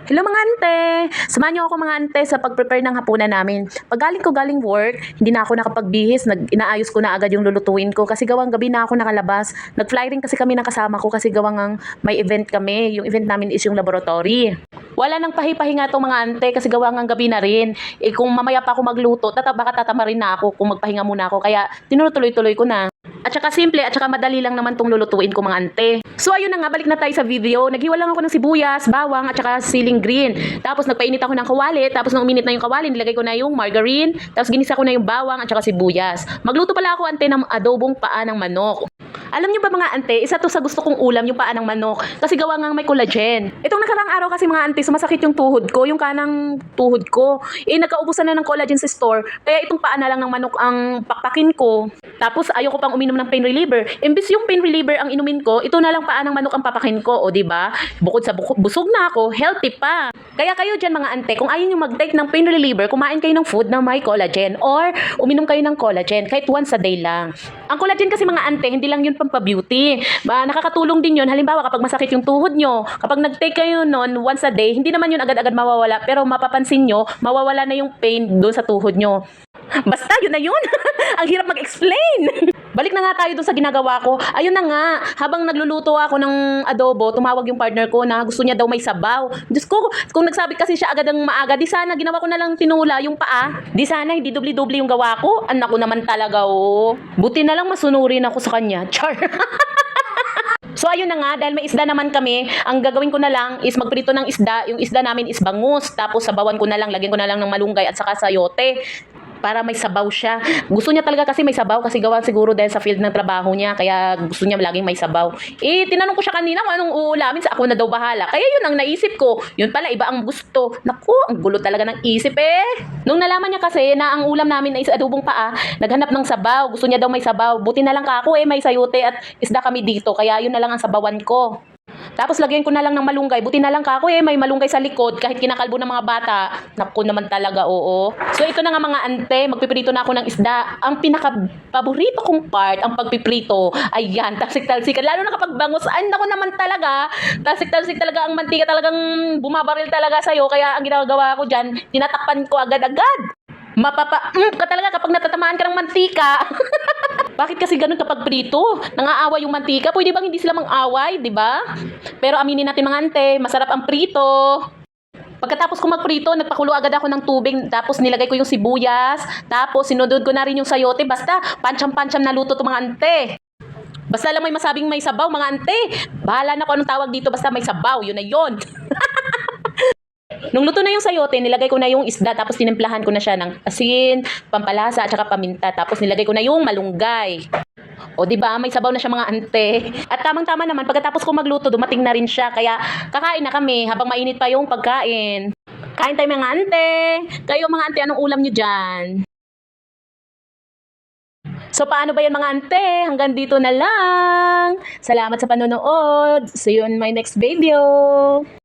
Hello mga ante! Samahan niyo ako mga ante sa pag-prepare ng hapunan namin. Pag galing work, hindi na ako nakapagbihis. Inaayos ko na agad yung lulutuin ko kasi gawang gabi na ako nakalabas. Nag-fly rin kasi kami ng kasama ko kasi gawang may event kami. Yung event namin is yung laboratory. Wala nang pahi-pahinga tong mga ante kasi gawang gabi na rin. Kung mamaya pa ako magluto, baka tatama rin na ako kung magpahinga muna ako. Kaya tinutuloy-tuloy ko na. At saka simple at saka madali lang naman tong lulutuin ko mga ante. So ayun na nga, balik na tayo sa video. Naghiwa lang ako ng sibuyas, bawang at saka siling green. Tapos nagpainit ako ng kawali, tapos nung uminit na yung kawali, nilagay ko na yung margarine, tapos ginisa ko na yung bawang at saka sibuyas. Magluto pala ako ante ng adobong paa ng manok. Alam niyo ba mga ante, isa to sa gusto kong ulam yung paa ng manok kasi gawa ngang may collagen. Itong nakarang araw kasi mga ante, sumasakit yung tuhod ko, yung kanang tuhod ko. Nagkaubusan na ng collagen sa store, kaya itong paa na lang ng manok ang pakpakin ko. Tapos ayoko pang uminom ng pain reliever. Imbis yung pain reliever ang inumin ko, ito na lang paa ng manok ang papakin ko, o di ba? Bukod sa busog na ako, healthy pa. Kaya kayo diyan mga ante, kung ayaw niyo mag-take ng pain reliever, kumain kayo ng food na may collagen or uminom kayo ng collagen kahit once a day lang. Ang collagen kasi mga ante, hindi lang yun pampa-beauty. Nakakatulong din yun. Halimbawa, kapag masakit yung tuhod nyo, kapag nag-take kayo nun once a day, hindi naman yun agad-agad mawawala. Pero mapapansin nyo, mawawala na yung pain doon sa tuhod nyo. Basta, yun na yun. Ang hirap mag-explain. Balik na nga tayo doon sa ginagawa ko. Ayun na nga, habang nagluluto ako ng adobo, tumawag yung partner ko na gusto niya daw may sabaw. Diyos ko, kung nagsabi kasi siya agad ng maaga, di sana ginawa ko na lang tinula yung paa. Di sana hindi dubli-dubli yung gawa ko. Anak ko naman talaga, oh. Buti na lang masunurin ako sa kanya. Char. So ayun na nga, dahil may isda naman kami, ang gagawin ko na lang is magprito ng isda. Yung isda namin is bangus, tapos sabawan ko na lang, lagyan ko na lang ng malunggay at saka sayote para may sabaw siya. Gusto niya talaga kasi may sabaw kasi gawa siguro dahil sa field ng trabaho niya, kaya gusto niya laging may sabaw. Tinanong ko siya kanina kung anong uulamin, sa ako na daw bahala. Kaya yun ang naisip ko. Yun pala, iba ang gusto. Naku, ang gulo talaga ng isip eh. Nung nalaman niya kasi na ang ulam namin ay adobong paa, naghanap ng sabaw. Gusto niya daw may sabaw. Buti na lang kako may sayote at isda kami dito. Kaya yun na lang ang sabawan ko. Tapos lagyan ko na lang ng malunggay. Buti na lang kako may malunggay sa likod kahit kinakalbo ng mga bata. Naku naman talaga, oo. So ito na nga mga ante, magpiprito na ako ng isda. Ang pinaka-paborito kong part, ang pagpiprito. Ayan, talsik-talsik. Lalo na kapag bangus, ay naku naman talaga. Talsik-talsik talaga ang mantika, talagang bumabaril talaga sa'yo. Kaya ang ginagawa ko dyan, tinatakpan ko agad-agad. Ka talaga kapag natatamaan ka ng mantika. Bakit kasi ganun kapag prito? Nangaaway yung mantika. Pwede bang hindi sila mang-away, di ba? Pero aminin natin mga ante, masarap ang prito. Pagkatapos ko magprito, nagpakulo agad ako ng tubig, tapos nilagay ko yung sibuyas, tapos sinudod ko na rin yung sayote. Basta pancham-pancham na luto to mga ante. Basta lang may masabing may sabaw mga ante. Bahala na kung anong tawag dito, basta may sabaw, yun na yun. Nung luto na yung sayote, nilagay ko na yung isda, tapos tinimplahan ko na siya ng asin, pampalasa at saka paminta. Tapos nilagay ko na yung malunggay. O di ba, may sabaw na siya mga ante. At tamang-tama naman, pagkatapos ko magluto, dumating na rin siya. Kaya kakain na kami habang mainit pa yung pagkain. Kain tayo mga ante. Kayo mga ante, anong ulam nyo dyan? So paano ba yan mga ante? Hanggang dito na lang. Salamat sa panonood. See you in my next video.